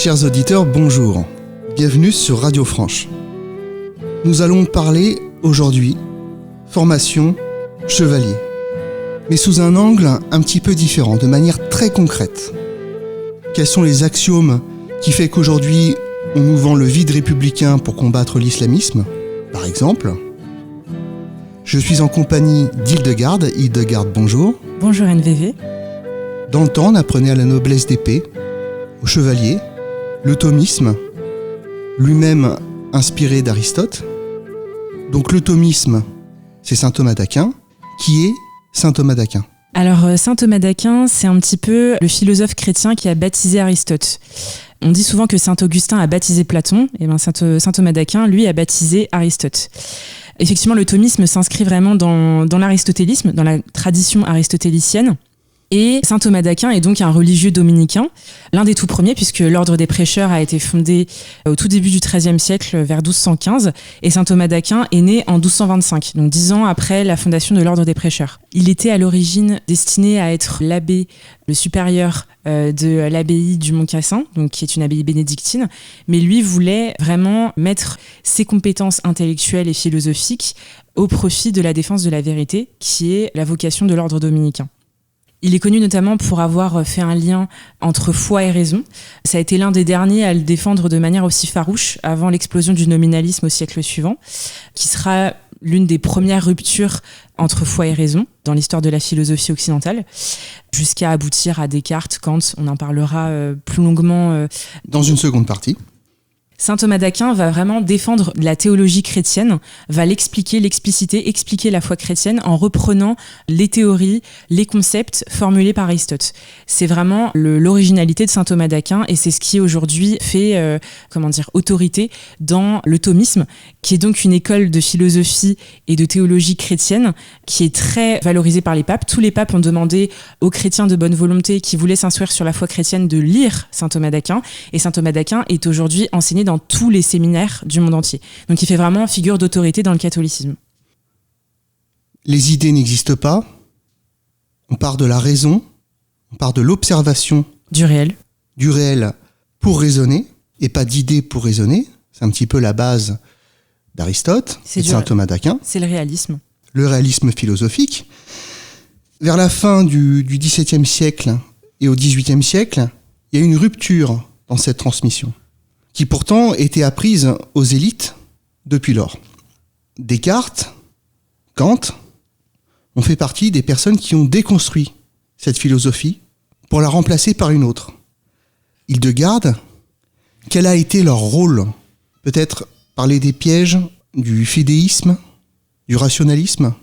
Chers auditeurs, bonjour. Bienvenue sur Radio Franche. Nous allons parler aujourd'hui formation chevalier, mais sous un angle un petit peu différent, de manière très concrète. Quels sont les axiomes qui fait qu'aujourd'hui on nous vend le vide républicain pour combattre l'islamisme, par exemple? Je suis en compagnie d'Hildegarde. Hildegarde, bonjour. Bonjour NVV. Dans le temps, on apprenait à la noblesse d'épée, au chevalier, le thomisme, lui-même inspiré d'Aristote. Donc le thomisme, c'est saint Thomas d'Aquin. Qui est saint Thomas d'Aquin? Alors saint Thomas d'Aquin, c'est un petit peu le philosophe chrétien qui a baptisé Aristote. On dit souvent que saint Augustin a baptisé Platon, et bien saint Thomas d'Aquin, lui, a baptisé Aristote. Effectivement, le thomisme s'inscrit vraiment dans l'aristotélisme, dans la tradition aristotélicienne. Et saint Thomas d'Aquin est donc un religieux dominicain, l'un des tout premiers, puisque l'ordre des prêcheurs a été fondé au tout début du XIIIe siècle, vers 1215, et saint Thomas d'Aquin est né en 1225, donc 10 ans après la fondation de l'ordre des prêcheurs. Il était à l'origine destiné à être l'abbé, le supérieur de l'abbaye du Mont-Cassin, donc qui est une abbaye bénédictine, mais lui voulait vraiment mettre ses compétences intellectuelles et philosophiques au profit de la défense de la vérité, qui est la vocation de l'ordre dominicain. Il est connu notamment pour avoir fait un lien entre foi et raison. Ça a été l'un des derniers à le défendre de manière aussi farouche avant l'explosion du nominalisme au siècle suivant, qui sera l'une des premières ruptures entre foi et raison dans l'histoire de la philosophie occidentale, jusqu'à aboutir à Descartes, Kant. On en parlera plus longuement dans une seconde partie. Saint Thomas d'Aquin va vraiment défendre la théologie chrétienne, va l'expliquer, l'expliciter, expliquer la foi chrétienne en reprenant les théories, les concepts formulés par Aristote. C'est vraiment l'originalité de Saint Thomas d'Aquin et c'est ce qui aujourd'hui fait autorité dans le thomisme, qui est donc une école de philosophie et de théologie chrétienne qui est très valorisée par les papes. Tous les papes ont demandé aux chrétiens de bonne volonté qui voulaient s'instruire sur la foi chrétienne de lire Saint Thomas d'Aquin, et Saint Thomas d'Aquin est aujourd'hui enseigné dans tous les séminaires du monde entier. Donc il fait vraiment figure d'autorité dans le catholicisme. Les idées n'existent pas. On part de la raison, on part de l'observation du réel pour raisonner, et pas d'idées pour raisonner. C'est un petit peu la base d'Aristote et de saint Thomas d'Aquin. C'est le réalisme. Le réalisme philosophique. Vers la fin du XVIIe siècle et au XVIIIe siècle, il y a une rupture dans cette transmission, qui pourtant était apprise aux élites depuis lors. Descartes, Kant ont fait partie des personnes qui ont déconstruit cette philosophie pour la remplacer par une autre. Hildegarde, quel a été leur rôle? Peut-être parler des pièges du fidéisme, du rationalisme?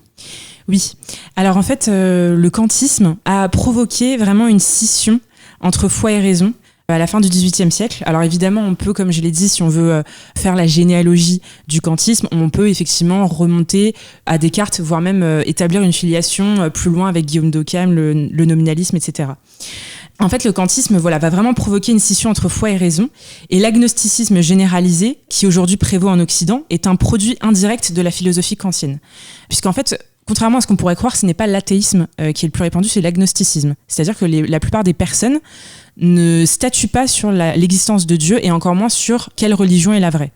Oui. Alors en fait, le kantisme a provoqué vraiment une scission entre foi et raison à la fin du XVIIIe siècle. Alors évidemment, on peut, comme je l'ai dit, si on veut faire la généalogie du kantisme, on peut effectivement remonter à Descartes, voire même établir une filiation plus loin avec Guillaume d'Occam, le nominalisme, etc. En fait, le kantisme va vraiment provoquer une scission entre foi et raison, et l'agnosticisme généralisé, qui aujourd'hui prévaut en Occident, est un produit indirect de la philosophie kantienne. Puisqu'en fait, contrairement à ce qu'on pourrait croire, ce n'est pas l'athéisme qui est le plus répandu, c'est l'agnosticisme. C'est-à-dire que la plupart des personnes ne statuent pas sur l'existence de Dieu et encore moins sur quelle religion est la vraie.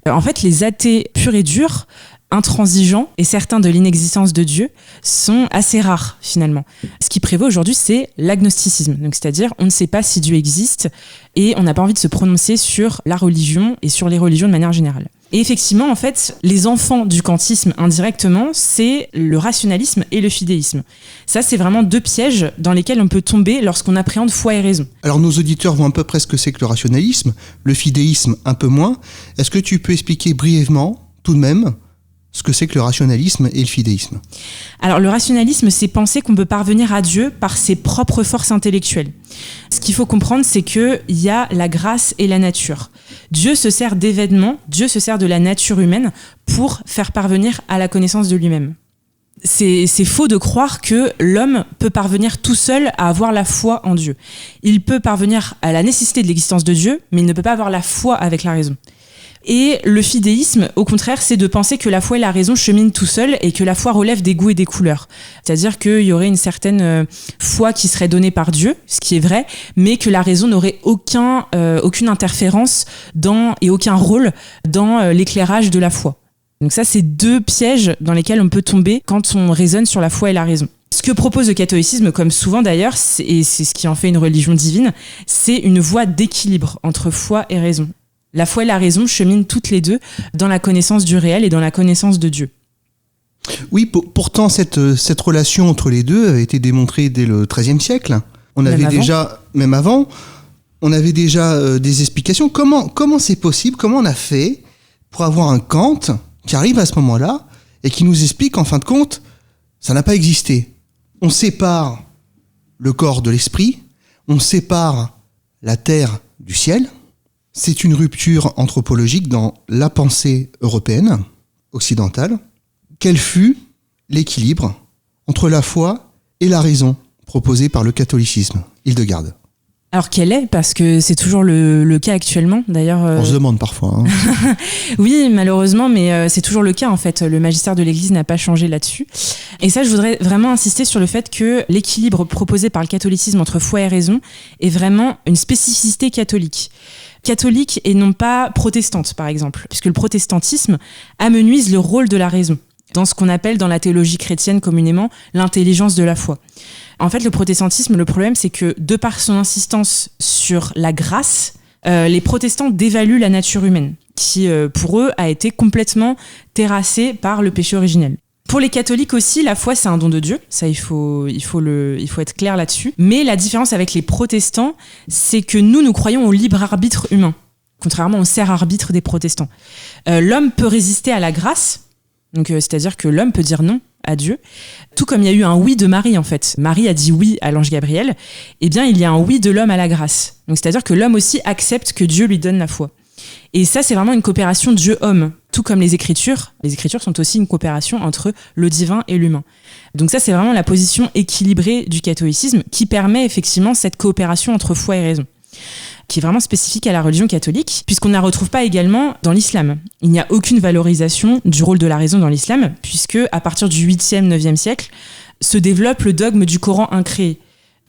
En fait, les athées purs et durs, intransigeants et certains de l'inexistence de Dieu sont assez rares finalement. Ce qui prévaut aujourd'hui, c'est l'agnosticisme. Donc, c'est-à-dire, on ne sait pas si Dieu existe et on n'a pas envie de se prononcer sur la religion et sur les religions de manière générale. Et effectivement, en fait, les enfants du kantisme indirectement, c'est le rationalisme et le fidéisme. Ça, c'est vraiment deux pièges dans lesquels on peut tomber lorsqu'on appréhende foi et raison. Alors nos auditeurs voient à peu près ce que c'est que le rationalisme, le fidéisme un peu moins. Est-ce que tu peux expliquer brièvement, tout de même, ce que c'est que le rationalisme et le fidéisme? Alors le rationalisme, c'est penser qu'on peut parvenir à Dieu par ses propres forces intellectuelles. Ce qu'il faut comprendre, c'est qu'il y a la grâce et la nature. Dieu se sert d'événements, Dieu se sert de la nature humaine pour faire parvenir à la connaissance de lui-même. C'est faux de croire que l'homme peut parvenir tout seul à avoir la foi en Dieu. Il peut parvenir à la nécessité de l'existence de Dieu, mais il ne peut pas avoir la foi avec la raison. Et le fidéisme, au contraire, c'est de penser que la foi et la raison cheminent tout seuls et que la foi relève des goûts et des couleurs. C'est-à-dire qu'il y aurait une certaine foi qui serait donnée par Dieu, ce qui est vrai, mais que la raison n'aurait aucune interférence et aucun rôle dans l'éclairage de la foi. Donc ça, c'est 2 pièges dans lesquels on peut tomber quand on raisonne sur la foi et la raison. Ce que propose le catholicisme, comme souvent d'ailleurs, et c'est ce qui en fait une religion divine, c'est une voie d'équilibre entre foi et raison. La foi et la raison cheminent toutes les deux dans la connaissance du réel et dans la connaissance de Dieu. Oui, pourtant cette relation entre les deux avait été démontrée dès le XIIIe siècle. Même avant, on avait déjà des explications. Comment c'est possible ? Comment on a fait pour avoir un Kant qui arrive à ce moment-là et qui nous explique qu'en fin de compte, ça n'a pas existé. On sépare le corps de l'esprit, on sépare la terre du ciel. C'est une rupture anthropologique dans la pensée européenne, occidentale. Quel fut l'équilibre entre la foi et la raison proposé par le catholicisme ? Hildegarde. Alors quel est ? Parce que c'est toujours le cas actuellement. D'ailleurs, on se demande parfois. Hein. Oui, malheureusement, mais c'est toujours le cas en fait. Le magistère de l'Église n'a pas changé là-dessus. Et ça, je voudrais vraiment insister sur le fait que l'équilibre proposé par le catholicisme entre foi et raison est vraiment une spécificité catholique. Catholique et non pas protestante, par exemple, puisque le protestantisme amenuise le rôle de la raison dans ce qu'on appelle dans la théologie chrétienne communément l'intelligence de la foi. En fait, le protestantisme, le problème, c'est que de par son insistance sur la grâce, les protestants dévaluent la nature humaine, qui, pour eux, a été complètement terrassée par le péché originel. Pour les catholiques aussi, la foi, c'est un don de Dieu. Ça, il faut être clair là-dessus. Mais la différence avec les protestants, c'est que nous croyons au libre arbitre humain, contrairement au serf arbitre des protestants. L'homme peut résister à la grâce, donc c'est-à-dire que l'homme peut dire non à Dieu, tout comme il y a eu un oui de Marie en fait. Marie a dit oui à l'ange Gabriel, eh bien il y a un oui de l'homme à la grâce. Donc c'est-à-dire que l'homme aussi accepte que Dieu lui donne la foi. Et ça, c'est vraiment une coopération Dieu-homme, tout comme les Écritures. Les Écritures sont aussi une coopération entre le divin et l'humain. Donc ça, c'est vraiment la position équilibrée du catholicisme qui permet effectivement cette coopération entre foi et raison, qui est vraiment spécifique à la religion catholique, puisqu'on ne la retrouve pas également dans l'islam. Il n'y a aucune valorisation du rôle de la raison dans l'islam, puisque à partir du 8e, 9e siècle, se développe le dogme du Coran incréé.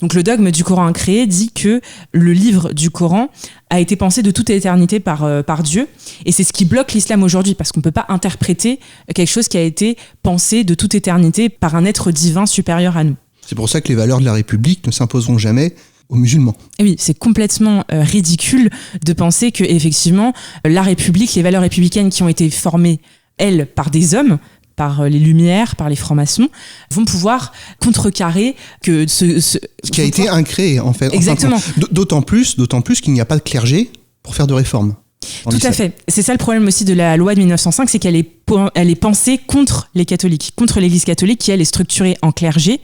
Donc le dogme du Coran incréé dit que le livre du Coran a été pensé de toute éternité par Dieu, et c'est ce qui bloque l'islam aujourd'hui, parce qu'on ne peut pas interpréter quelque chose qui a été pensé de toute éternité par un être divin supérieur à nous. C'est pour ça que les valeurs de la République ne s'imposeront jamais aux musulmans. Et oui, c'est complètement ridicule de penser que effectivement la République, les valeurs républicaines qui ont été formées, elles, par des hommes, par les Lumières, par les francs-maçons, vont pouvoir contrecarrer que ce qui a été incréé en fait. Exactement. D'autant plus qu'il n'y a pas de clergé pour faire de réformes. Tout à fait. C'est ça le problème aussi de la loi de 1905, c'est qu'elle est pensée contre les catholiques, contre l'Église catholique qui, elle, est structurée en clergé.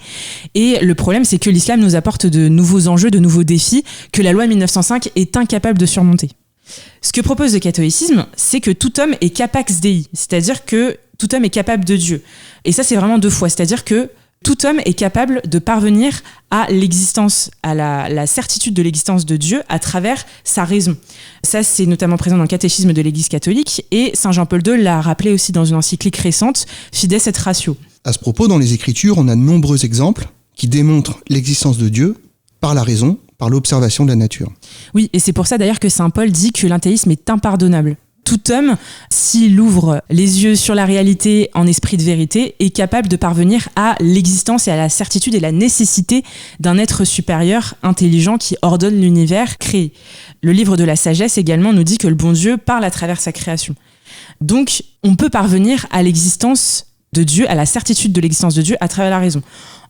Et le problème, c'est que l'islam nous apporte de nouveaux enjeux, de nouveaux défis que la loi de 1905 est incapable de surmonter. Ce que propose le catholicisme, c'est que tout homme est capax Dei, c'est-à-dire que tout homme est capable de Dieu. Et ça, c'est vraiment 2 fois, c'est-à-dire que tout homme est capable de parvenir à l'existence, à la certitude de l'existence de Dieu à travers sa raison. Ça, c'est notamment présent dans le catéchisme de l'Église catholique, et Saint Jean-Paul II l'a rappelé aussi dans une encyclique récente, Fides et Ratio. À ce propos, dans les Écritures, on a de nombreux exemples qui démontrent l'existence de Dieu par la raison, par l'observation de la nature. Oui, et c'est pour ça d'ailleurs que Saint Paul dit que l'athéisme est impardonnable. Tout homme, s'il ouvre les yeux sur la réalité en esprit de vérité, est capable de parvenir à l'existence et à la certitude et la nécessité d'un être supérieur, intelligent, qui ordonne l'univers créé. Le livre de la sagesse également nous dit que le bon Dieu parle à travers sa création. Donc, on peut parvenir à l'existence de Dieu, à la certitude de l'existence de Dieu à travers la raison.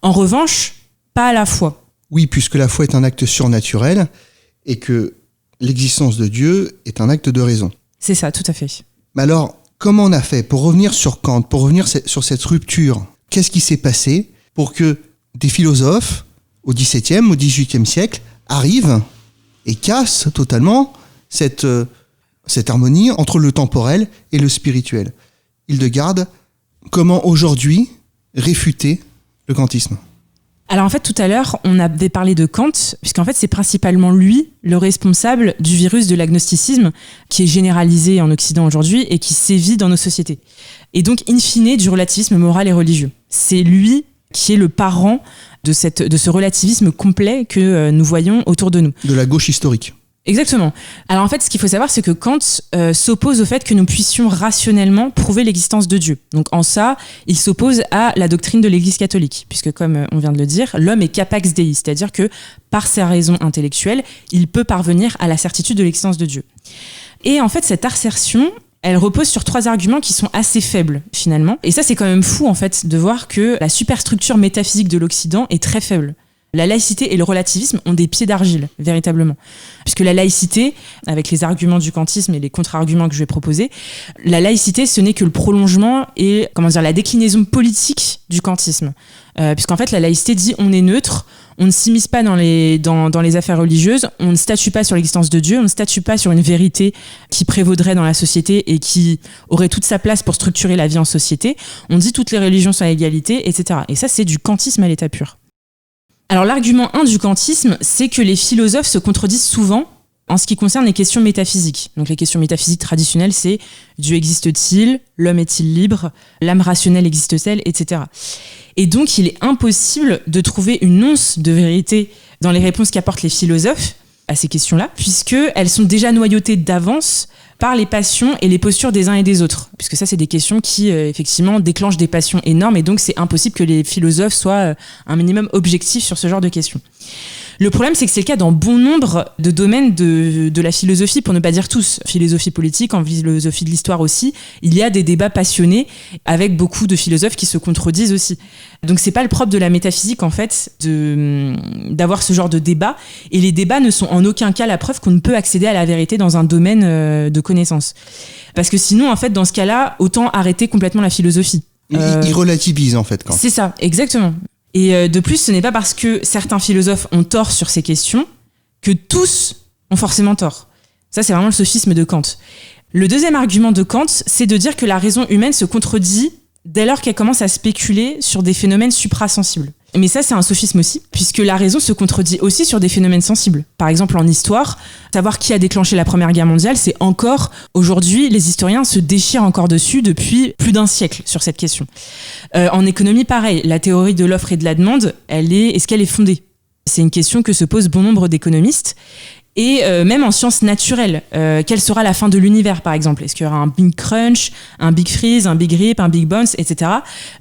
En revanche, pas à la foi. Oui, puisque la foi est un acte surnaturel et que l'existence de Dieu est un acte de raison. C'est ça, tout à fait. Mais alors, comment on a fait pour revenir sur Kant, pour revenir sur cette rupture ? Qu'est-ce qui s'est passé pour que des philosophes, au XVIIe, au XVIIIe siècle, arrivent et cassent totalement cette harmonie entre le temporel et le spirituel ? Hildegarde, comment aujourd'hui réfuter le kantisme ? Alors en fait, tout à l'heure, on avait parlé de Kant, puisqu'en fait, c'est principalement lui le responsable du virus de l'agnosticisme qui est généralisé en Occident aujourd'hui et qui sévit dans nos sociétés. Et donc, in fine, du relativisme moral et religieux. C'est lui qui est le parent de ce relativisme complet que nous voyons autour de nous. De la gauche historique. Exactement. Alors en fait, ce qu'il faut savoir, c'est que Kant s'oppose au fait que nous puissions rationnellement prouver l'existence de Dieu. Donc en ça, il s'oppose à la doctrine de l'Église catholique, puisque comme on vient de le dire, l'homme est capax Dei, c'est-à-dire que par sa raison intellectuelle, il peut parvenir à la certitude de l'existence de Dieu. Et en fait, cette assertion, elle repose sur 3 arguments qui sont assez faibles, finalement. Et ça, c'est quand même fou, en fait, de voir que la superstructure métaphysique de l'Occident est très faible. La laïcité et le relativisme ont des pieds d'argile, véritablement. Puisque la laïcité, avec les arguments du kantisme et les contre-arguments que je vais proposer, la laïcité, ce n'est que le prolongement et, la déclinaison politique du kantisme. Puisqu'en fait, la laïcité dit on est neutre, on ne s'immisce pas dans les affaires religieuses, on ne statue pas sur l'existence de Dieu, on ne statue pas sur une vérité qui prévaudrait dans la société et qui aurait toute sa place pour structurer la vie en société. On dit toutes les religions sont à égalité, etc. Et ça, c'est du kantisme à l'état pur. Alors l'argument 1 du kantisme, c'est que les philosophes se contredisent souvent en ce qui concerne les questions métaphysiques. Donc les questions métaphysiques traditionnelles, c'est Dieu existe-t-il, l'homme est-il libre, l'âme rationnelle existe-t-elle, etc. Et donc il est impossible de trouver une once de vérité dans les réponses qu'apportent les philosophes à ces questions-là, puisqu'elles sont déjà noyautées d'avance par les passions et les postures des uns et des autres. Puisque ça, c'est des questions qui, effectivement, déclenchent des passions énormes, et donc c'est impossible que les philosophes soient un minimum objectifs sur ce genre de questions. Le problème, c'est que c'est le cas dans bon nombre de domaines de la philosophie, pour ne pas dire tous. Philosophie politique, en philosophie de l'histoire aussi, il y a des débats passionnés avec beaucoup de philosophes qui se contredisent aussi. Donc c'est pas le propre de la métaphysique, en fait, d'avoir ce genre de débat. Et les débats ne sont en aucun cas la preuve qu'on ne peut accéder à la vérité dans un domaine de connaissance. Parce que sinon, en fait, dans ce cas-là, autant arrêter complètement la philosophie. Il relativise, en fait. C'est ça, exactement. Et de plus, ce n'est pas parce que certains philosophes ont tort sur ces questions que tous ont forcément tort. Ça, c'est vraiment le sophisme de Kant. Le deuxième argument de Kant, c'est de dire que la raison humaine se contredit dès lors qu'elle commence à spéculer sur des phénomènes suprasensibles. Mais ça, c'est un sophisme aussi, puisque la raison se contredit aussi sur des phénomènes sensibles. Par exemple, en histoire, savoir qui a déclenché la Première Guerre mondiale, c'est encore, aujourd'hui, les historiens se déchirent encore dessus depuis plus d'un siècle sur cette question. En économie, pareil, la théorie de l'offre et de la demande, est-ce qu'elle est fondée ? C'est une question que se posent bon nombre d'économistes. Et même en sciences naturelles, quelle sera la fin de l'univers, par exemple ? Est-ce qu'il y aura un Big Crunch, un Big Freeze, un Big Rip, un Big Bounce, etc.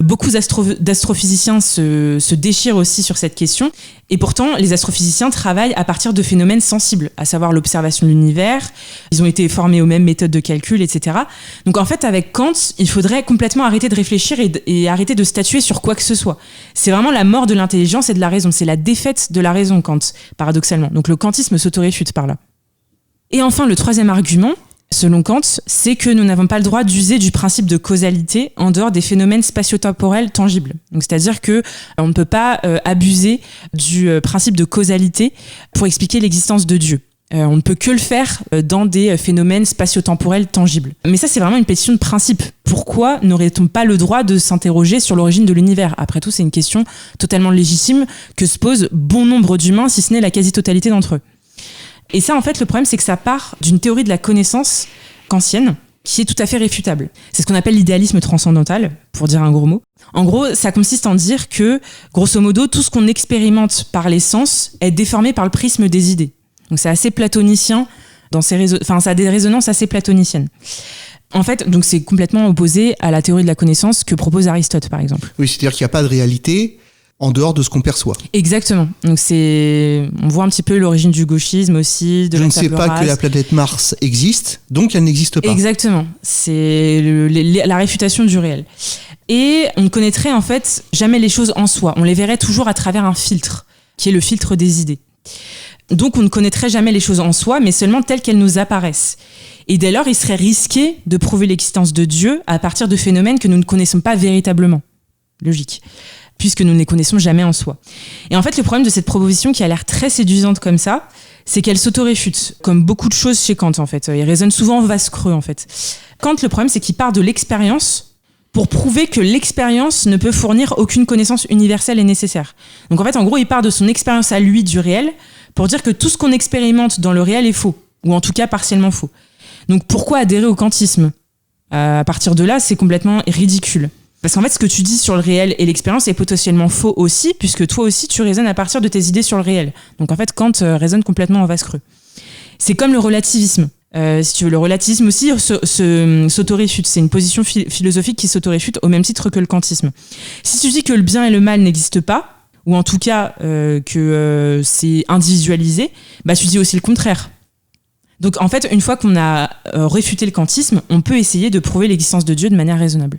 Beaucoup d'astrophysiciens se déchirent aussi sur cette question. Et pourtant, les astrophysiciens travaillent à partir de phénomènes sensibles, à savoir l'observation de l'univers. Ils ont été formés aux mêmes méthodes de calcul, etc. Donc en fait, avec Kant, il faudrait complètement arrêter de réfléchir et arrêter de statuer sur quoi que ce soit. C'est vraiment la mort de l'intelligence et de la raison. C'est la défaite de la raison, Kant, paradoxalement. Donc le kantisme s'autoréfute par là. Et enfin, le troisième argument, selon Kant, c'est que nous n'avons pas le droit d'user du principe de causalité en dehors des phénomènes spatio-temporels tangibles. Donc, c'est-à-dire que on ne peut pas abuser du principe de causalité pour expliquer l'existence de Dieu. On ne peut que le faire dans des phénomènes spatio-temporels tangibles. Mais ça, c'est vraiment une question de principe. Pourquoi n'aurait-on pas le droit de s'interroger sur l'origine de l'univers ? Après tout, c'est une question totalement légitime que se posent bon nombre d'humains, si ce n'est la quasi-totalité d'entre eux. Et ça, en fait, le problème, c'est que ça part d'une théorie de la connaissance kantienne qui est tout à fait réfutable. C'est ce qu'on appelle l'idéalisme transcendantal, pour dire un gros mot. En gros, ça consiste en dire que, grosso modo, tout ce qu'on expérimente par les sens est déformé par le prisme des idées. Donc c'est assez platonicien, ça a des résonances assez platoniciennes. En fait, donc c'est complètement opposé à la théorie de la connaissance que propose Aristote, par exemple. Oui, c'est-à-dire qu'il n'y a pas de réalité en dehors de ce qu'on perçoit. Exactement. Donc on voit un petit peu l'origine du gauchisme aussi, de la table rase. Je ne sais pas que la planète Mars existe, donc elle n'existe pas. Exactement. C'est la réfutation du réel. Et on ne connaîtrait en fait jamais les choses en soi. On les verrait toujours à travers un filtre, qui est le filtre des idées. Donc on ne connaîtrait jamais les choses en soi, mais seulement telles qu'elles nous apparaissent. Et dès lors, il serait risqué de prouver l'existence de Dieu à partir de phénomènes que nous ne connaissons pas véritablement. Logique. Puisque nous ne les connaissons jamais en soi. Et en fait, le problème de cette proposition qui a l'air très séduisante comme ça, c'est qu'elle s'autoréfute, comme beaucoup de choses chez Kant, en fait. Il résonne souvent en vase creux, en fait. Kant, le problème, c'est qu'il part de l'expérience pour prouver que l'expérience ne peut fournir aucune connaissance universelle et nécessaire. Donc en fait, en gros, il part de son expérience à lui du réel pour dire que tout ce qu'on expérimente dans le réel est faux, ou en tout cas partiellement faux. Donc pourquoi adhérer au kantisme ? À partir de là, c'est complètement ridicule. Parce qu'en fait, ce que tu dis sur le réel et l'expérience est potentiellement faux aussi, puisque toi aussi, tu raisonnes à partir de tes idées sur le réel. Donc en fait, Kant raisonne complètement en vase creux. C'est comme le relativisme. Si tu veux, le relativisme aussi s'autoréfute. C'est une position philosophique qui s'autoréfute au même titre que le kantisme. Si tu dis que le bien et le mal n'existent pas, ou en tout cas que c'est individualisé, bah tu dis aussi le contraire. Donc en fait, une fois qu'on a réfuté le kantisme, on peut essayer de prouver l'existence de Dieu de manière raisonnable.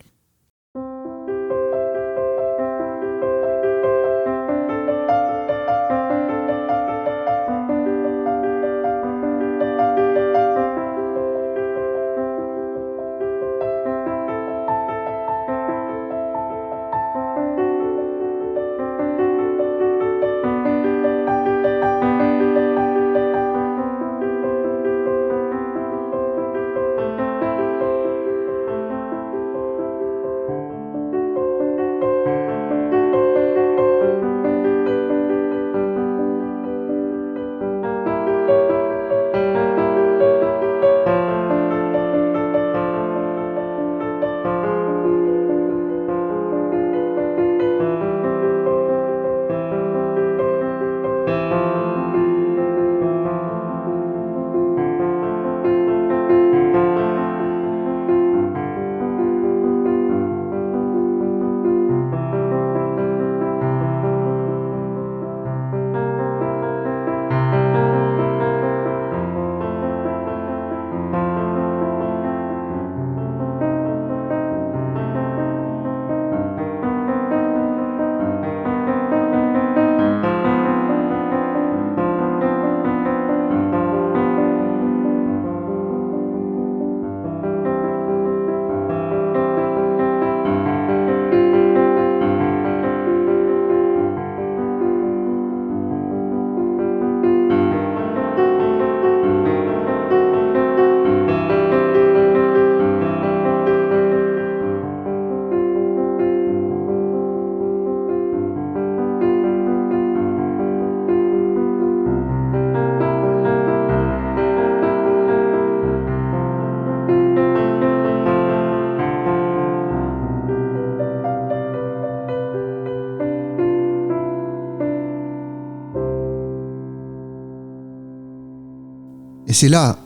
Et c'est là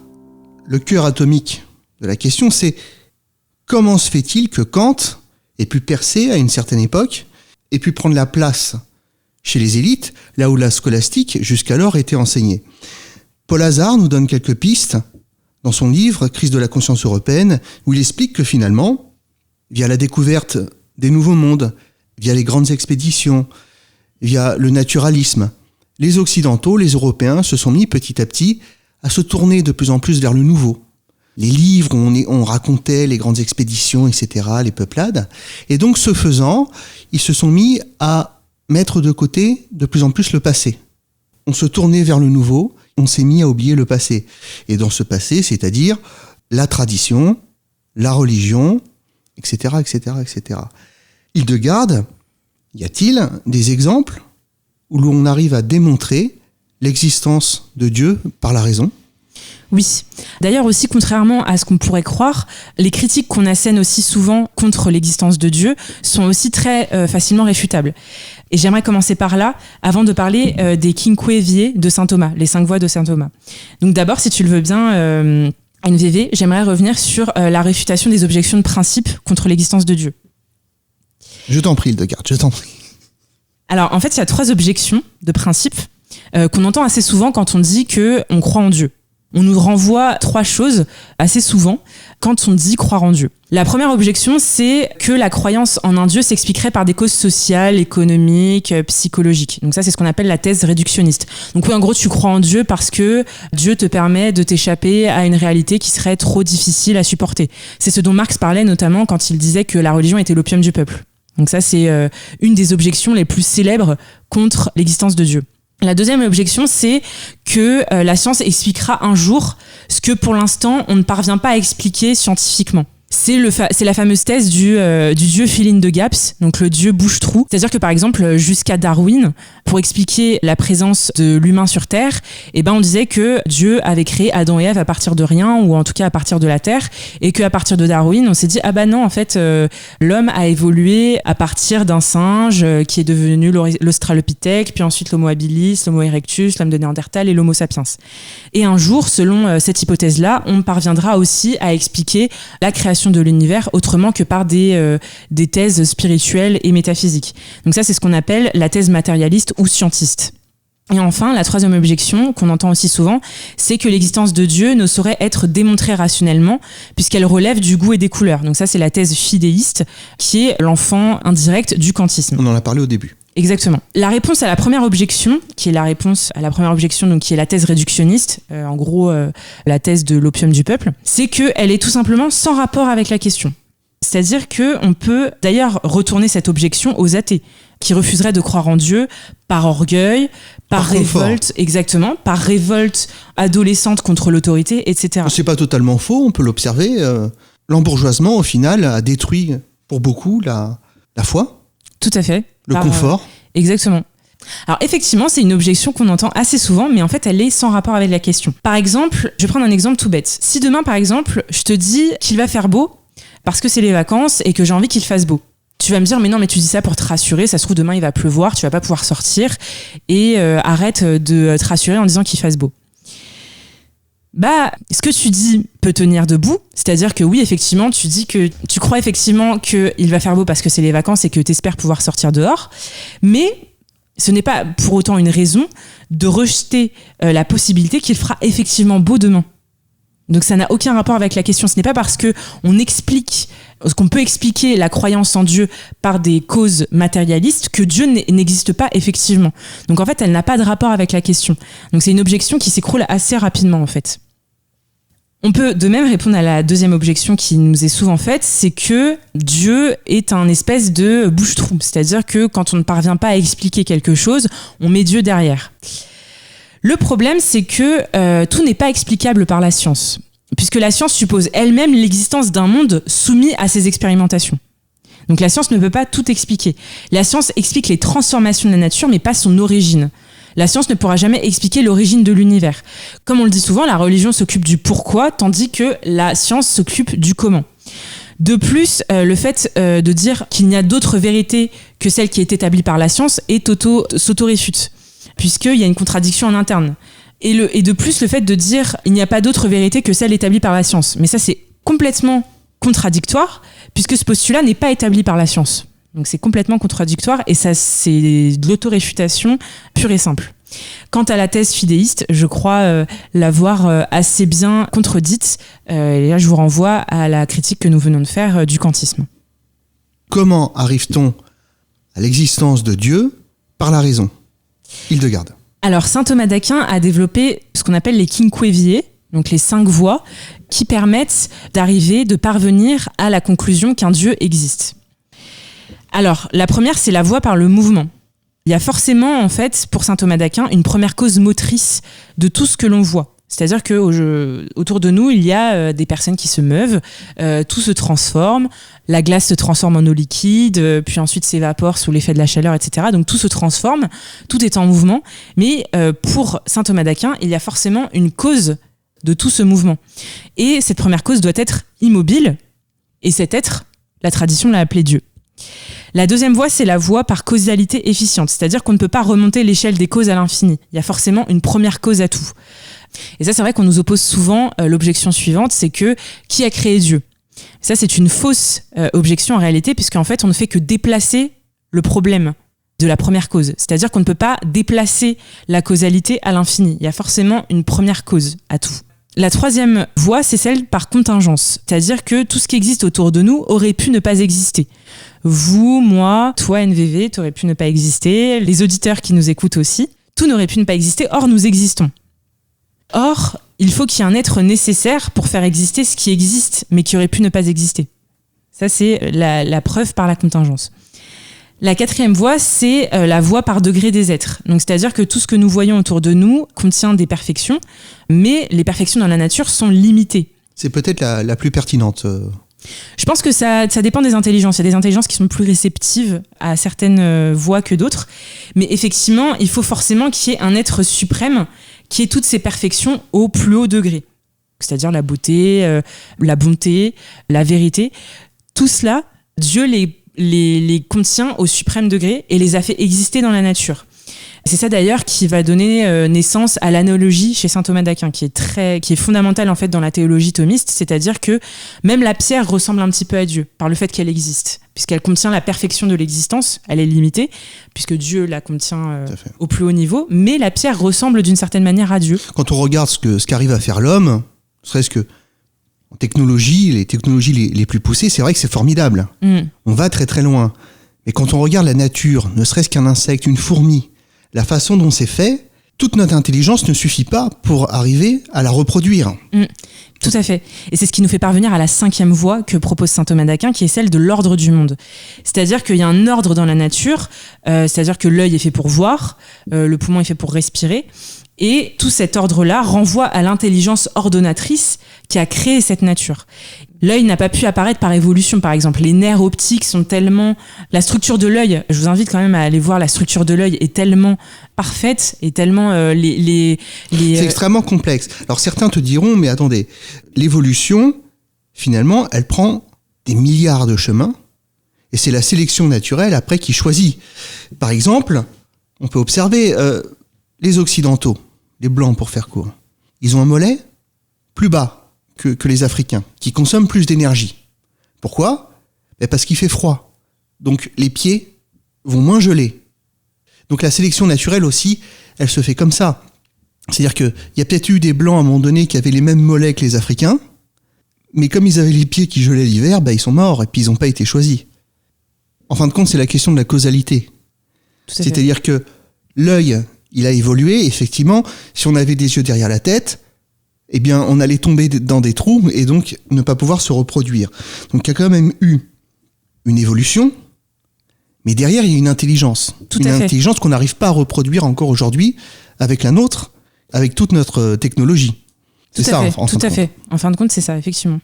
le cœur atomique de la question, c'est comment se fait-il que Kant ait pu percer à une certaine époque, ait pu prendre la place chez les élites, là où la scolastique jusqu'alors était enseignée. Paul Hazard nous donne quelques pistes dans son livre « Crise de la conscience européenne » où il explique que finalement, via la découverte des nouveaux mondes, via les grandes expéditions, via le naturalisme, les Occidentaux, les Européens se sont mis petit à petit à se tourner de plus en plus vers le nouveau. Les livres où on racontait les grandes expéditions, etc., les peuplades. Et donc, ce faisant, ils se sont mis à mettre de côté de plus en plus le passé. On se tournait vers le nouveau, on s'est mis à oublier le passé. Et dans ce passé, c'est-à-dire la tradition, la religion, etc., etc., etc. Hildegarde, y a-t-il des exemples où l'on arrive à démontrer l'existence de Dieu par la raison ? Oui. D'ailleurs aussi, contrairement à ce qu'on pourrait croire, les critiques qu'on assène aussi souvent contre l'existence de Dieu sont aussi très facilement réfutables. Et j'aimerais commencer par là, avant de parler des Cinque Vie de saint Thomas, les 5 voies de saint Thomas. Donc d'abord, si tu le veux bien, NVV, j'aimerais revenir sur la réfutation des objections de principe contre l'existence de Dieu. Je t'en prie, Hildegarde, je t'en prie. Alors, en fait, il y a 3 objections de principe qu'on entend assez souvent quand on dit qu'on croit en Dieu. On nous renvoie 3 choses assez souvent quand on dit croire en Dieu. La première objection, c'est que la croyance en un Dieu s'expliquerait par des causes sociales, économiques, psychologiques. Donc ça, c'est ce qu'on appelle la thèse réductionniste. Donc oui, en gros, tu crois en Dieu parce que Dieu te permet de t'échapper à une réalité qui serait trop difficile à supporter. C'est ce dont Marx parlait notamment quand il disait que la religion était l'opium du peuple. Donc ça, c'est une des objections les plus célèbres contre l'existence de Dieu. La deuxième objection, c'est que la science expliquera un jour ce que pour l'instant on ne parvient pas à expliquer scientifiquement. C'est la fameuse thèse du dieu fill in the gaps, donc le dieu bouche-trou. C'est-à-dire que par exemple, jusqu'à Darwin, pour expliquer la présence de l'humain sur Terre, on disait que Dieu avait créé Adam et Ève à partir de rien, ou en tout cas à partir de la Terre, et qu'à partir de Darwin, on s'est dit non, en fait, l'homme a évolué à partir d'un singe qui est devenu l'Australopithèque, puis ensuite l'Homo habilis, l'Homo erectus, l'homme de Néandertal et l'Homo sapiens. Et un jour, selon cette hypothèse-là, on parviendra aussi à expliquer la création de l'univers autrement que par des thèses spirituelles et métaphysiques. Donc ça, c'est ce qu'on appelle la thèse matérialiste ou scientiste. Et enfin, la troisième objection, qu'on entend aussi souvent, c'est que l'existence de Dieu ne saurait être démontrée rationnellement, puisqu'elle relève du goût et des couleurs. Donc ça, c'est la thèse fidéiste, qui est l'enfant indirect du kantisme. On en a parlé au début. Exactement. La réponse à la première objection, qui est donc qui est la thèse réductionniste, en gros la thèse de l'opium du peuple, c'est qu'elle est tout simplement sans rapport avec la question. C'est-à-dire qu'on peut d'ailleurs retourner cette objection aux athées, qui refuseraient de croire en Dieu par orgueil, par révolte, exactement, par révolte adolescente contre l'autorité, etc. C'est pas totalement faux, on peut l'observer. L'embourgeoisement, au final, a détruit pour beaucoup la foi. Tout à fait. Le confort. Exactement. Alors effectivement, c'est une objection qu'on entend assez souvent, mais en fait, elle est sans rapport avec la question. Par exemple, je vais prendre un exemple tout bête. Si demain, par exemple, je te dis qu'il va faire beau parce que c'est les vacances et que j'ai envie qu'il fasse beau, tu vas me dire, mais non, mais tu dis ça pour te rassurer, ça se trouve demain il va pleuvoir, tu vas pas pouvoir sortir, et arrête de te rassurer en disant qu'il fasse beau. Ce que tu dis peut tenir debout, c'est-à-dire que oui, effectivement, tu dis que tu crois effectivement qu'il va faire beau parce que c'est les vacances et que tu espères pouvoir sortir dehors, mais ce n'est pas pour autant une raison de rejeter la possibilité qu'il fera effectivement beau demain. Donc ça n'a aucun rapport avec la question. Ce n'est pas parce qu'on peut expliquer la croyance en Dieu par des causes matérialistes que Dieu n'existe pas effectivement. Donc en fait, elle n'a pas de rapport avec la question. Donc c'est une objection qui s'écroule assez rapidement en fait. On peut de même répondre à la deuxième objection qui nous est souvent faite, c'est que Dieu est un espèce de bouche-trou. C'est-à-dire que quand on ne parvient pas à expliquer quelque chose, on met Dieu derrière. Le problème, c'est que tout n'est pas explicable par la science, puisque la science suppose elle-même l'existence d'un monde soumis à ses expérimentations. Donc la science ne peut pas tout expliquer. La science explique les transformations de la nature, mais pas son origine. La science ne pourra jamais expliquer l'origine de l'univers. Comme on le dit souvent, la religion s'occupe du pourquoi, tandis que la science s'occupe du comment. De plus, le fait de dire qu'il n'y a d'autre vérité que celle qui est établie par la science s'auto-réfute, puisqu'il y a une contradiction en interne. Et de plus, le fait de dire il n'y a pas d'autre vérité que celle établie par la science. Mais ça, c'est complètement contradictoire, puisque ce postulat n'est pas établi par la science. Donc c'est complètement contradictoire, et ça, c'est de l'autoréfutation pure et simple. Quant à la thèse fidéiste, je crois l'avoir assez bien contredite. Et là, je vous renvoie à la critique que nous venons de faire du kantisme. Comment arrive-t-on à l'existence de Dieu par la raison ? Hildegarde. Alors, saint Thomas d'Aquin a développé ce qu'on appelle les cinque vie, donc les 5 voies, qui permettent de parvenir à la conclusion qu'un Dieu existe. Alors, la première, c'est la voie par le mouvement. Il y a forcément, en fait, pour saint Thomas d'Aquin, une première cause motrice de tout ce que l'on voit. C'est-à-dire qu'autour de nous, il y a des personnes qui se meuvent, tout se transforme, la glace se transforme en eau liquide, puis ensuite s'évapore sous l'effet de la chaleur, etc. Donc tout se transforme, tout est en mouvement. Mais pour saint Thomas d'Aquin, il y a forcément une cause de tout ce mouvement. Et cette première cause doit être immobile, et cet être, la tradition l'a appelé Dieu. La deuxième voie, c'est la voie par causalité efficiente, c'est-à-dire qu'on ne peut pas remonter l'échelle des causes à l'infini. Il y a forcément une première cause à tout. Et ça, c'est vrai qu'on nous oppose souvent l'objection suivante, c'est que qui a créé Dieu ? Ça, c'est une fausse objection en réalité, puisqu'en fait, on ne fait que déplacer le problème de la première cause. C'est-à-dire qu'on ne peut pas déplacer la causalité à l'infini. Il y a forcément une première cause à tout. La troisième voie, c'est celle par contingence. C'est-à-dire que tout ce qui existe autour de nous aurait pu ne pas exister. Vous, moi, toi, NVV, t'aurais pu ne pas exister. Les auditeurs qui nous écoutent aussi. Tout n'aurait pu ne pas exister. Or, nous existons. Or, il faut qu'il y ait un être nécessaire pour faire exister ce qui existe, mais qui aurait pu ne pas exister. Ça, c'est la preuve par la contingence. La quatrième voie, c'est la voie par degré des êtres. Donc, c'est-à-dire que tout ce que nous voyons autour de nous contient des perfections, mais les perfections dans la nature sont limitées. C'est peut-être la plus pertinente. Je pense que ça dépend des intelligences. Il y a des intelligences qui sont plus réceptives à certaines voix que d'autres. Mais effectivement, il faut forcément qu'il y ait un être suprême qui ait toutes ses perfections au plus haut degré. C'est-à-dire la beauté, la bonté, la vérité. Tout cela, Dieu les contient au suprême degré et les a fait exister dans la nature. C'est ça d'ailleurs qui va donner naissance à l'analogie chez saint Thomas d'Aquin, qui est fondamentale en fait dans la théologie thomiste, c'est-à-dire que même la pierre ressemble un petit peu à Dieu par le fait qu'elle existe, puisqu'elle contient la perfection de l'existence. Elle est limitée puisque Dieu la contient au plus haut niveau, mais la pierre ressemble d'une certaine manière à Dieu. Quand on regarde ce qu'arrive à faire l'homme, serait-ce que en technologie, les technologies les plus poussées, c'est vrai que c'est formidable. On va très très loin. Mais quand on regarde la nature, ne serait-ce qu'un insecte, une fourmi, la façon dont c'est fait, toute notre intelligence ne suffit pas pour arriver à la reproduire. Tout à fait. Et c'est ce qui nous fait parvenir à la 5e voie que propose saint Thomas d'Aquin, qui est celle de l'ordre du monde. C'est-à-dire qu'il y a un ordre dans la nature, c'est-à-dire que l'œil est fait pour voir, le poumon est fait pour respirer, et tout cet ordre-là renvoie à l'intelligence ordonnatrice qui a créé cette nature. L'œil n'a pas pu apparaître par évolution, par exemple. Les nerfs optiques sont tellement... La structure de l'œil, je vous invite quand même à aller voir, la structure de l'œil est tellement parfaite et tellement... C'est extrêmement complexe. Alors certains te diront, mais attendez, l'évolution, finalement, elle prend des milliards de chemins et c'est la sélection naturelle après qui choisit. Par exemple, on peut observer les Occidentaux, les Blancs pour faire court. Ils ont un mollet plus bas que les Africains, qui consomment plus d'énergie. Pourquoi ? Parce qu'il fait froid. Donc les pieds vont moins geler. Donc la sélection naturelle aussi, elle se fait comme ça. C'est-à-dire qu'il y a peut-être eu des Blancs à un moment donné qui avaient les mêmes mollets que les Africains, mais comme ils avaient les pieds qui gelaient l'hiver, ils sont morts et puis ils n'ont pas été choisis. En fin de compte, c'est la question de la causalité. C'est-à-dire que l'œil, il a évolué, effectivement. Si on avait des yeux derrière la tête, eh bien, on allait tomber dans des trous et donc ne pas pouvoir se reproduire. Donc, il y a quand même eu une évolution, mais derrière, il y a une intelligence. Une intelligence qu'on n'arrive pas à reproduire encore aujourd'hui avec la nôtre, avec toute notre technologie. C'est ça, tout à fait. En fin de compte, c'est ça, effectivement.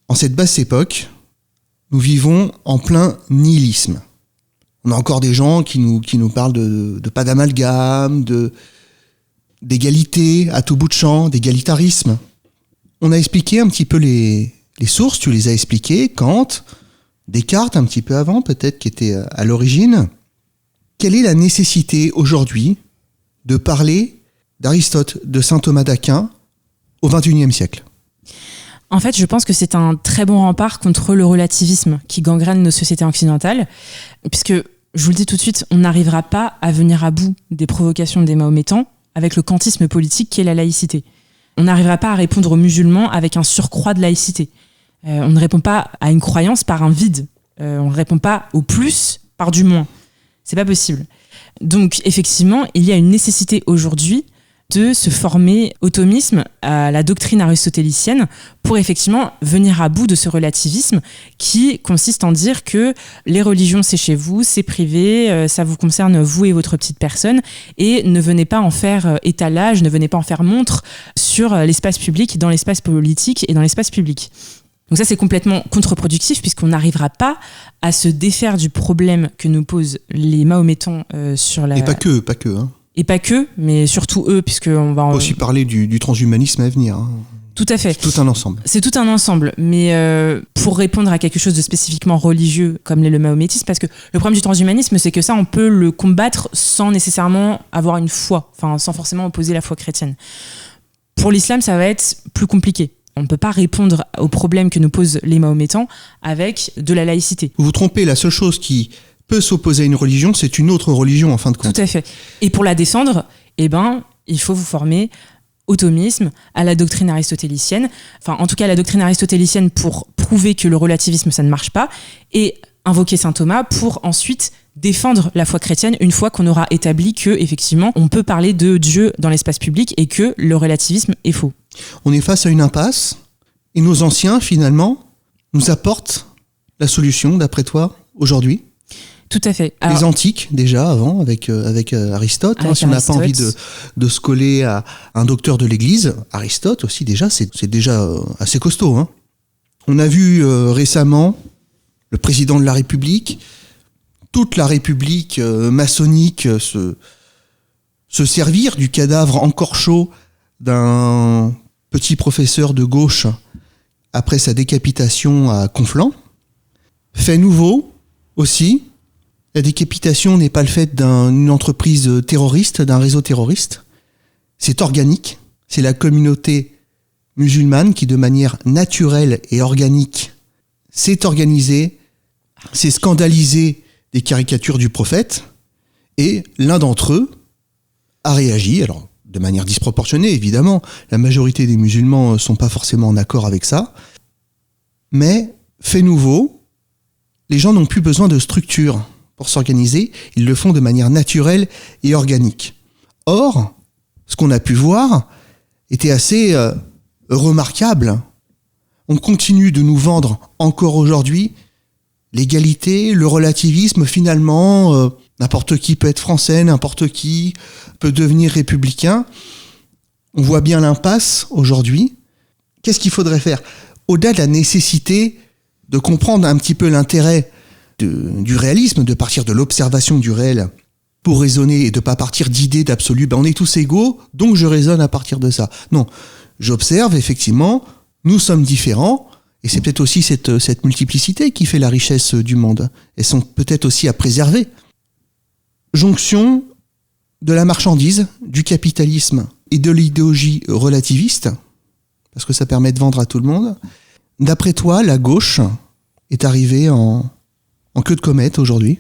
En cette basse époque, nous vivons en plein nihilisme. On a encore des gens qui nous parlent de pas d'amalgame, d'égalité à tout bout de champ, d'égalitarisme. On a expliqué un petit peu les sources, tu les as expliquées, Kant, Descartes un petit peu avant, peut-être, qui était à l'origine. Quelle est la nécessité aujourd'hui de parler d'Aristote, de saint Thomas d'Aquin au XXIe siècle ? En fait, je pense que c'est un très bon rempart contre le relativisme qui gangrène nos sociétés occidentales, puisque, je vous le dis tout de suite, on n'arrivera pas à venir à bout des provocations des Mahométans avec le kantisme politique qui est la laïcité. On n'arrivera pas à répondre aux musulmans avec un surcroît de laïcité. On ne répond pas à une croyance par un vide. On ne répond pas au plus par du moins. C'est pas possible. Donc, effectivement, il y a une nécessité aujourd'hui de se former au thomisme, à la doctrine aristotélicienne, pour effectivement venir à bout de ce relativisme qui consiste en dire que les religions c'est chez vous, c'est privé, ça vous concerne vous et votre petite personne, et ne venez pas en faire étalage, ne venez pas en faire montre sur l'espace public, dans l'espace politique et dans l'espace public. Donc ça, c'est complètement contre-productif puisqu'on n'arrivera pas à se défaire du problème que nous posent les Mahométans sur la... Et pas que, hein. Et pas que, mais surtout eux, puisqu'on va... On va aussi parler du transhumanisme à venir. Hein. Tout à fait. C'est tout un ensemble. C'est tout un ensemble, mais pour répondre à quelque chose de spécifiquement religieux, comme l'est le mahométisme, parce que le problème du transhumanisme, c'est que ça, on peut le combattre sans nécessairement avoir une foi, enfin, sans forcément opposer la foi chrétienne. Pour l'islam, ça va être plus compliqué. On ne peut pas répondre aux problèmes que nous posent les Mahométans avec de la laïcité. Vous vous trompez, la seule chose qui peut s'opposer à une religion, c'est une autre religion en fin de compte. Tout à fait. Et pour la défendre, il faut vous former au thomisme, à la doctrine aristotélicienne, enfin en tout cas à la doctrine aristotélicienne pour prouver que le relativisme ça ne marche pas, et invoquer saint Thomas pour ensuite défendre la foi chrétienne une fois qu'on aura établi que effectivement on peut parler de Dieu dans l'espace public et que le relativisme est faux. On est face à une impasse et nos anciens finalement nous apportent la solution d'après toi aujourd'hui ? Tout à fait. Alors, les antiques, déjà, avant, avec Aristote. Avec si on n'a pas envie de se coller à un docteur de l'Église, Aristote aussi, déjà, c'est déjà assez costaud. Hein. On a vu récemment le président de la République, toute la République maçonnique se servir du cadavre encore chaud d'un petit professeur de gauche après sa décapitation à Conflans. Fait nouveau aussi, la décapitation n'est pas le fait d'une entreprise terroriste, d'un réseau terroriste. C'est organique. C'est la communauté musulmane qui, de manière naturelle et organique, s'est organisée, s'est scandalisée des caricatures du prophète, et l'un d'entre eux a réagi, alors de manière disproportionnée évidemment, la majorité des musulmans ne sont pas forcément en accord avec ça, mais fait nouveau, les gens n'ont plus besoin de structure pour s'organiser, ils le font de manière naturelle et organique. Or, ce qu'on a pu voir était assez remarquable. On continue de nous vendre encore aujourd'hui l'égalité, le relativisme, finalement, n'importe qui peut être français, n'importe qui peut devenir républicain. On voit bien l'impasse aujourd'hui. Qu'est-ce qu'il faudrait faire ? Au-delà de la nécessité de comprendre un petit peu l'intérêt du réalisme, de partir de l'observation du réel pour raisonner et de ne pas partir d'idées d'absolu, on est tous égaux, donc je raisonne à partir de ça. Non, j'observe effectivement, nous sommes différents, et c'est peut-être aussi cette multiplicité qui fait la richesse du monde. Elles sont peut-être aussi à préserver. Jonction de la marchandise, du capitalisme et de l'idéologie relativiste, parce que ça permet de vendre à tout le monde. D'après toi, la gauche est arrivée en queue de comète aujourd'hui ?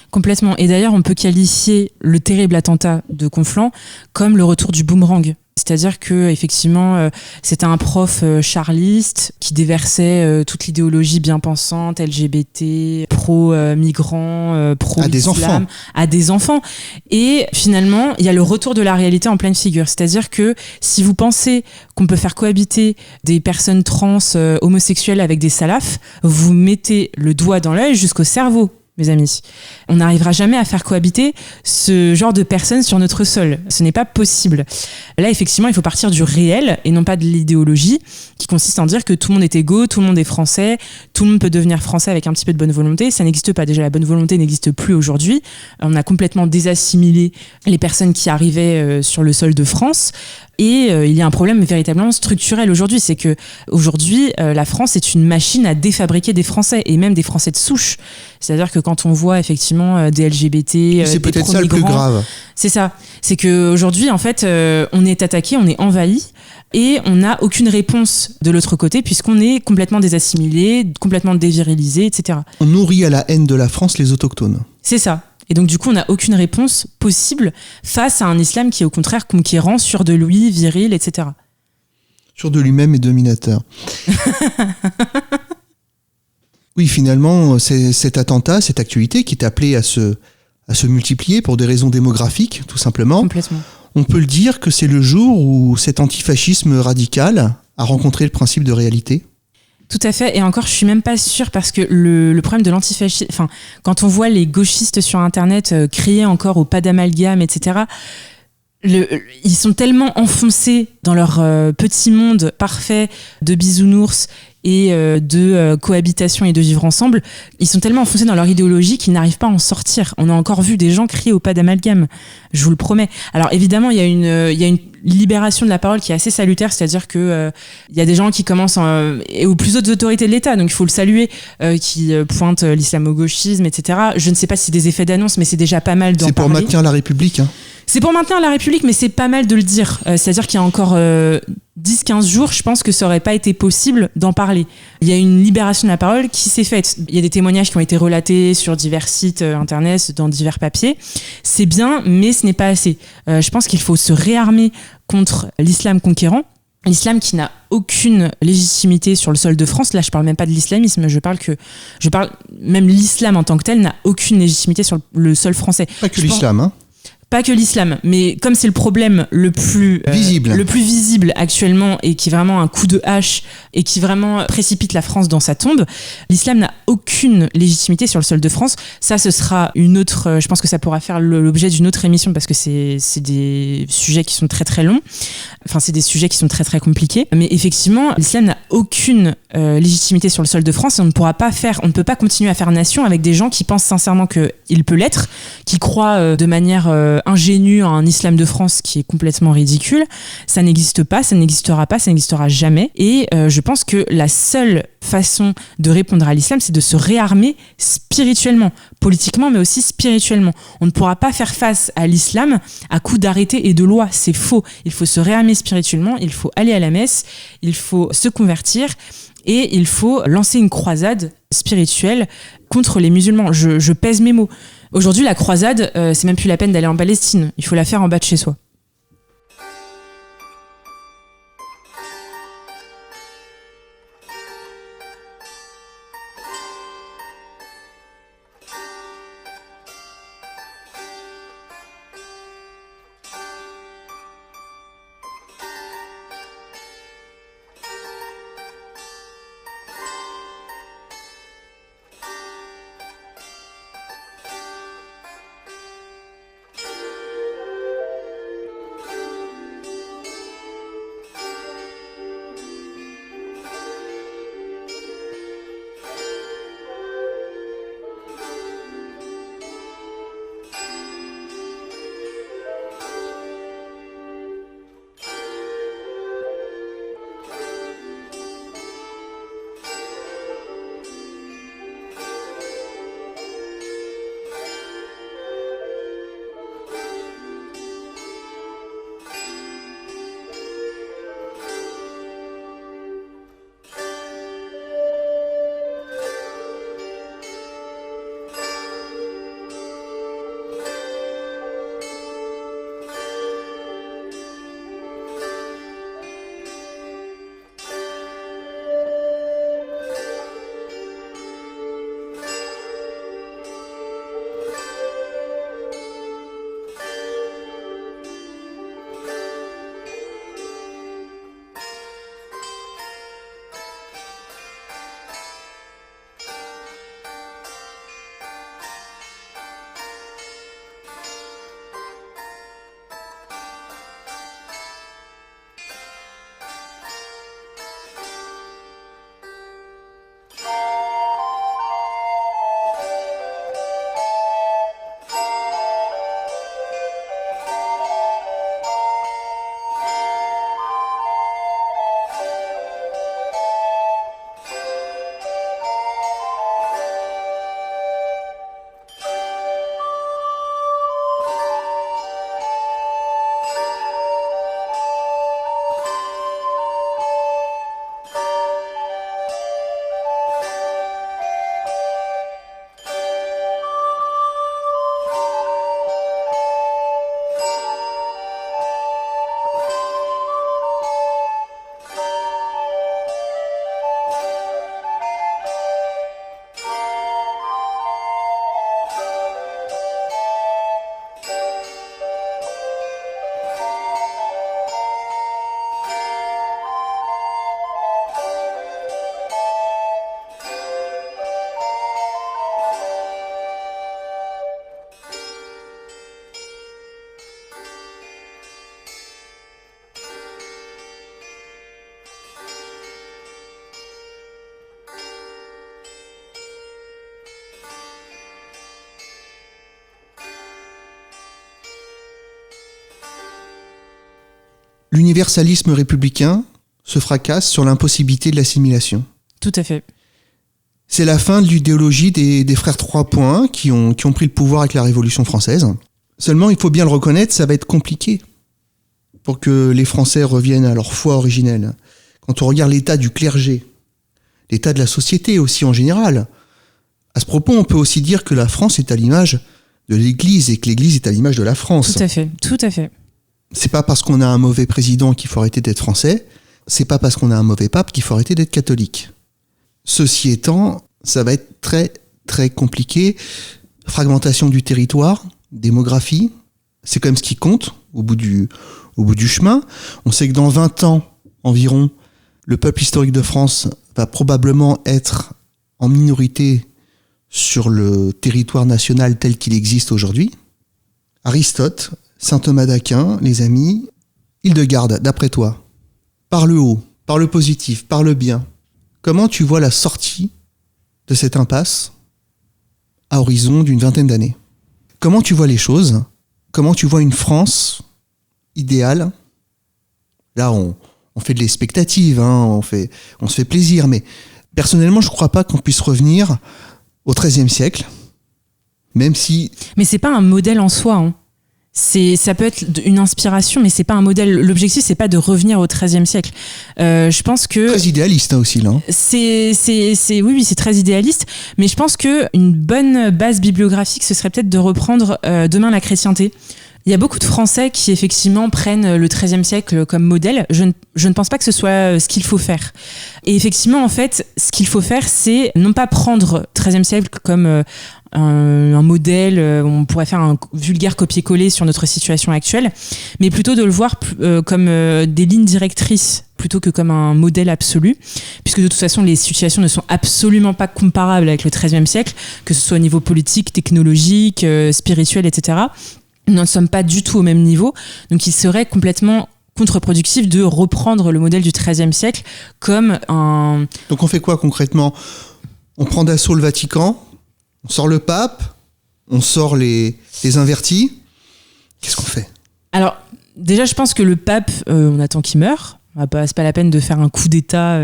Complètement. Et d'ailleurs, on peut qualifier le terrible attentat de Conflans comme le retour du boomerang. C'est-à-dire que effectivement, c'était un prof charliste qui déversait toute l'idéologie bien pensante, LGBT, pro-migrants, pro-islam, à des enfants. Et finalement, il y a le retour de la réalité en pleine figure. C'est-à-dire que si vous pensez qu'on peut faire cohabiter des personnes trans homosexuelles avec des salafs, vous mettez le doigt dans l'œil jusqu'au cerveau. Mes amis, on n'arrivera jamais à faire cohabiter ce genre de personnes sur notre sol. Ce n'est pas possible. Là, effectivement, il faut partir du réel et non pas de l'idéologie qui consiste en dire que tout le monde est égaux, tout le monde est français, tout le monde peut devenir français avec un petit peu de bonne volonté. Ça n'existe pas. Déjà, la bonne volonté n'existe plus aujourd'hui. On a complètement désassimilé les personnes qui arrivaient sur le sol de France. Et il y a un problème véritablement structurel aujourd'hui, c'est que aujourd'hui la France est une machine à défabriquer des Français et même des Français de souche. C'est-à-dire que quand on voit effectivement des LGBT, c'est des peut-être ça le plus grave. C'est ça. C'est que aujourd'hui en fait on est attaqué, on est envahi et on n'a aucune réponse de l'autre côté puisqu'on est complètement désassimilé, complètement dévirilisé, etc. On nourrit à la haine de la France les autochtones. C'est ça. Et donc du coup, on n'a aucune réponse possible face à un islam qui est au contraire conquérant, sûr de lui, viril, etc. Sûr de lui-même et dominateur. Oui, finalement, c'est cet attentat, cette actualité qui est appelée à se multiplier pour des raisons démographiques, tout simplement. Complètement. On peut le dire que c'est le jour où cet antifascisme radical a rencontré le principe de réalité. Tout à fait, et encore je suis même pas sûre parce que le problème de l'antifascisme, enfin quand on voit les gauchistes sur internet crier encore au pas d'amalgame, etc., ils sont tellement enfoncés dans leur petit monde parfait de bisounours et de cohabitation et de vivre ensemble, ils sont tellement enfoncés dans leur idéologie qu'ils n'arrivent pas à en sortir. On a encore vu des gens crier au pas d'amalgame, je vous le promets. Alors évidemment, il y a une libération de la parole qui est assez salutaire, c'est-à-dire que il y a des gens qui commencent et aux plus hautes autorités de l'État, donc il faut le saluer, qui pointent l'islamo-gauchisme, etc. Je ne sais pas si des effets d'annonce, mais c'est déjà pas mal d'en parler. C'est pour maintenir la République, hein. C'est pour maintenir la République, mais c'est pas mal de le dire. C'est-à-dire qu'il y a encore 10-15 jours, je pense que ça aurait pas été possible d'en parler. Il y a une libération de la parole qui s'est faite. Il y a des témoignages qui ont été relatés sur divers sites internet, dans divers papiers. C'est bien, mais ce n'est pas assez. Je pense qu'il faut se réarmer contre l'islam conquérant. L'islam qui n'a aucune légitimité sur le sol de France. Là, je parle même pas de l'islamisme. Je parle même l'islam en tant que tel n'a aucune légitimité sur le sol français. Pas que l'islam, hein. Pas que l'islam, mais comme c'est le problème le plus visible actuellement et qui est vraiment un coup de hache et qui vraiment précipite la France dans sa tombe, l'islam n'a aucune légitimité sur le sol de France. Ça, ce sera une autre. Je pense que ça pourra faire l'objet d'une autre émission parce que c'est des sujets qui sont très très longs. Enfin, c'est des sujets qui sont très très compliqués. Mais effectivement, l'islam n'a aucune légitimité sur le sol de France et on ne peut pas continuer à faire nation avec des gens qui pensent sincèrement qu'il peut l'être, qui croient de manière ingénue à un islam de France qui est complètement ridicule. Ça n'existe pas, ça n'existera pas, ça n'existera jamais. Et je pense que la seule façon de répondre à l'islam, c'est de se réarmer spirituellement, politiquement, mais aussi spirituellement. On ne pourra pas faire face à l'islam à coup d'arrêtés et de lois. C'est faux. Il faut se réarmer spirituellement, il faut aller à la messe, il faut se convertir et il faut lancer une croisade spirituelle contre les musulmans. Je pèse mes mots. Aujourd'hui, la croisade, c'est même plus la peine d'aller en Palestine. Il faut la faire en bas de chez soi. L'universalisme républicain se fracasse sur l'impossibilité de l'assimilation. Tout à fait. C'est la fin de l'idéologie des frères Trois Points qui ont pris le pouvoir avec la Révolution française. Seulement, il faut bien le reconnaître, ça va être compliqué pour que les Français reviennent à leur foi originelle. Quand on regarde l'état du clergé, l'état de la société aussi en général, à ce propos, on peut aussi dire que la France est à l'image de l'Église et que l'Église est à l'image de la France. Tout à fait, tout à fait. C'est pas parce qu'on a un mauvais président qu'il faut arrêter d'être français, c'est pas parce qu'on a un mauvais pape qu'il faut arrêter d'être catholique. Ceci étant, ça va être très très compliqué. Fragmentation du territoire, démographie, c'est quand même ce qui compte au bout du chemin. On sait que dans 20 ans environ, le peuple historique de France va probablement être en minorité sur le territoire national tel qu'il existe aujourd'hui. Aristote, saint Thomas d'Aquin, les amis, Hildegarde, d'après toi, par le haut, par le positif, par le bien, comment tu vois la sortie de cette impasse à horizon d'une 20aine d'années? Comment tu vois les choses? Comment tu vois une France idéale? Là, on fait de l'expectative, hein, on se fait plaisir, mais personnellement, je ne crois pas qu'on puisse revenir au XIIIe siècle, même si... Mais c'est pas un modèle en soi, hein. Ça peut être une inspiration, mais c'est pas un modèle. L'objectif, c'est pas de revenir au XIIIe siècle. Je pense que très idéaliste hein, aussi là. Oui, c'est très idéaliste, mais je pense que une bonne base bibliographique, ce serait peut-être de reprendre Demain la chrétienté. Il y a beaucoup de Français qui effectivement prennent le XIIIe siècle comme modèle. Je ne pense pas que ce soit ce qu'il faut faire. Et effectivement, en fait, ce qu'il faut faire, c'est non pas prendre le XIIIe siècle comme un modèle, on pourrait faire un vulgaire copier-coller sur notre situation actuelle, mais plutôt de le voir comme des lignes directrices plutôt que comme un modèle absolu, puisque de toute façon les situations ne sont absolument pas comparables avec le XIIIe siècle, que ce soit au niveau politique, technologique, spirituel, etc. Nous n'en sommes pas du tout au même niveau, donc il serait complètement contre-productif de reprendre le modèle du XIIIe siècle comme un... Donc on fait quoi concrètement? On prend d'assaut le Vatican, on sort le pape, on sort les invertis. Qu'est-ce qu'on fait? Alors, déjà, je pense que le pape, on attend qu'il meure. C'est pas la peine de faire un coup d'État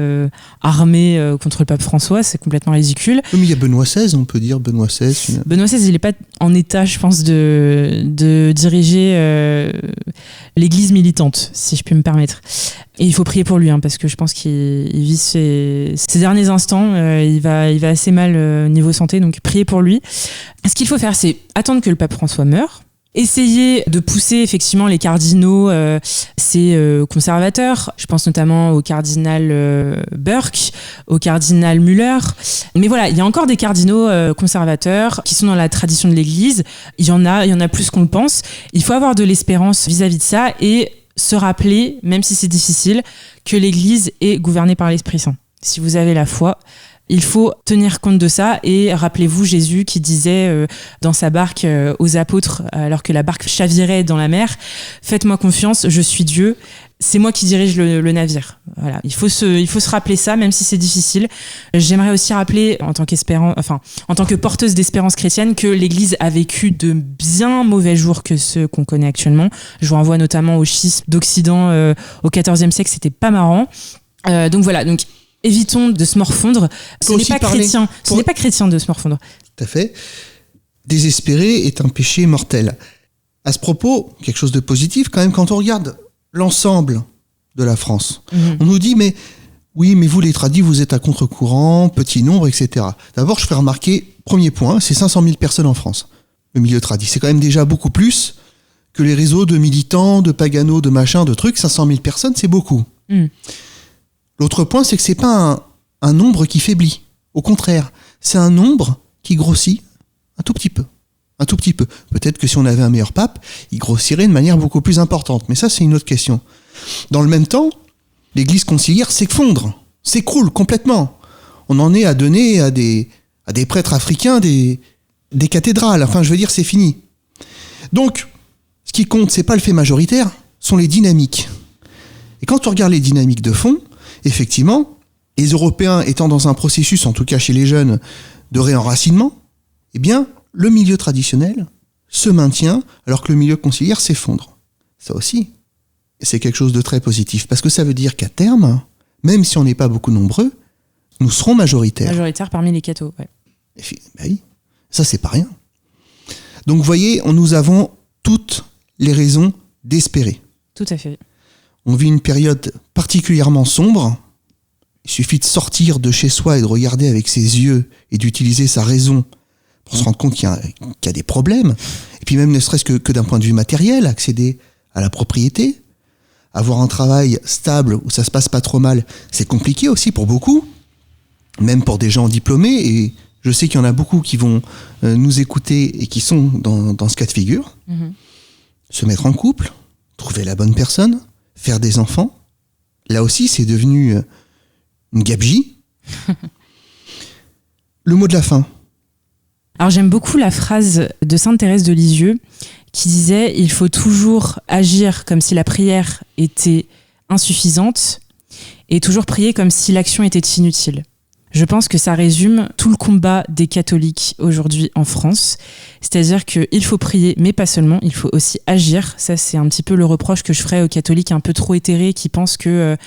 armé contre le pape François, c'est complètement ridicule. Oui, mais il y a Benoît XVI, on peut dire Benoît XVI. Benoît XVI, il n'est pas en état, je pense, de diriger l'église militante, si je puis me permettre. Et il faut prier pour lui, hein, parce que je pense qu'il vit ses derniers instants, il va assez mal niveau santé, donc priez pour lui. Ce qu'il faut faire, c'est attendre que le pape François meure, essayer de pousser effectivement les cardinaux, ces conservateurs. Je pense notamment au cardinal Burke, au cardinal Müller. Mais voilà, il y a encore des cardinaux conservateurs qui sont dans la tradition de l'Église. Il y en a plus qu'on le pense. Il faut avoir de l'espérance vis-à-vis de ça et se rappeler, même si c'est difficile, que l'Église est gouvernée par l'Esprit Saint. Si vous avez la foi, il faut tenir compte de ça et rappelez-vous Jésus qui disait dans sa barque aux apôtres alors que la barque chavirait dans la mer, faites-moi confiance, je suis Dieu, c'est moi qui dirige le navire. Voilà, il faut se rappeler ça même si c'est difficile. J'aimerais aussi rappeler en tant que porteuse d'espérance chrétienne que l'Église a vécu de bien mauvais jours que ceux qu'on connaît actuellement. Je vous renvoie notamment au schisme d'Occident au XIVe siècle, c'était pas marrant. Donc voilà, évitons de se morfondre. Ce n'est pas chrétien de se morfondre. Tout à fait. Désespérer est un péché mortel. À ce propos, quelque chose de positif quand même, quand on regarde l'ensemble de la France, on nous dit mais vous les tradis, vous êtes à contre-courant, petit nombre, etc. D'abord, je fais remarquer, premier point, c'est 500 000 personnes en France, le milieu tradi. C'est quand même déjà beaucoup plus que les réseaux de militants, de paganos, de machins, de trucs. 500 000 personnes, c'est beaucoup. L'autre point, c'est que c'est pas un nombre qui faiblit. Au contraire, c'est un nombre qui grossit un tout petit peu. Un tout petit peu. Peut-être que si on avait un meilleur pape, il grossirait de manière beaucoup plus importante. Mais ça, c'est une autre question. Dans le même temps, l'église conciliaire s'effondre, s'écroule complètement. On en est à donner à des prêtres africains des cathédrales. Enfin, je veux dire, c'est fini. Donc, ce qui compte, c'est pas le fait majoritaire, sont les dynamiques. Et quand on regarde les dynamiques de fond, effectivement, les Européens étant dans un processus, en tout cas chez les jeunes, de réenracinement, eh bien, le milieu traditionnel se maintient alors que le milieu conciliaire s'effondre. Ça aussi, c'est quelque chose de très positif, parce que ça veut dire qu'à terme, même si on n'est pas beaucoup nombreux, nous serons majoritaires. Majoritaires parmi les cathos, ouais. Ben oui, ça c'est pas rien. Donc vous voyez, nous avons toutes les raisons d'espérer. Tout à fait. On vit une période particulièrement sombre. Il suffit de sortir de chez soi et de regarder avec ses yeux et d'utiliser sa raison pour se rendre compte qu'il y a des problèmes. Et puis même ne serait-ce que d'un point de vue matériel, accéder à la propriété, avoir un travail stable où ça se passe pas trop mal, c'est compliqué aussi pour beaucoup, même pour des gens diplômés. Et je sais qu'il y en a beaucoup qui vont nous écouter et qui sont dans ce cas de figure. se mettre en couple, trouver la bonne personne, faire des enfants. Là aussi, c'est devenu une gabegie. Le mot de la fin. Alors j'aime beaucoup la phrase de Sainte Thérèse de Lisieux qui disait « Il faut toujours agir comme si la prière était insuffisante et toujours prier comme si l'action était inutile ». Je pense que ça résume tout le combat des catholiques aujourd'hui en France. C'est-à-dire qu'il faut prier, mais pas seulement, il faut aussi agir. Ça, c'est un petit peu le reproche que je ferais aux catholiques un peu trop éthérés qui pensent que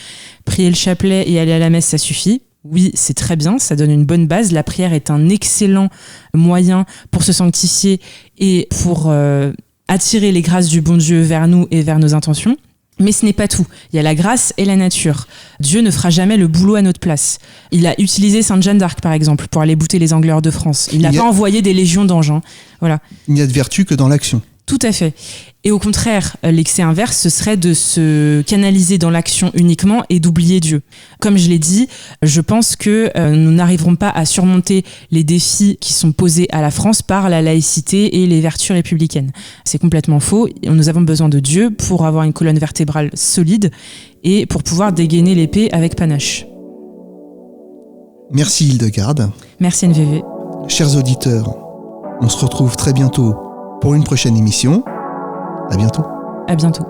prier le chapelet et aller à la messe, ça suffit. Oui, c'est très bien, ça donne une bonne base. La prière est un excellent moyen pour se sanctifier et pour attirer les grâces du bon Dieu vers nous et vers nos intentions. Mais ce n'est pas tout. Il y a la grâce et la nature. Dieu ne fera jamais le boulot à notre place. Il a utilisé Sainte Jeanne d'Arc, par exemple, pour aller bouter les Angleurs de France. Il n'a pas envoyé des légions d'anges. Hein. Voilà. Il n'y a de vertu que dans l'action. Tout à fait. Et au contraire, l'excès inverse, ce serait de se canaliser dans l'action uniquement et d'oublier Dieu. Comme je l'ai dit, je pense que nous n'arriverons pas à surmonter les défis qui sont posés à la France par la laïcité et les vertus républicaines. C'est complètement faux. Nous avons besoin de Dieu pour avoir une colonne vertébrale solide et pour pouvoir dégainer l'épée avec panache. Merci Hildegarde. Merci NVV. Chers auditeurs, on se retrouve très bientôt pour une prochaine émission. À bientôt. À bientôt.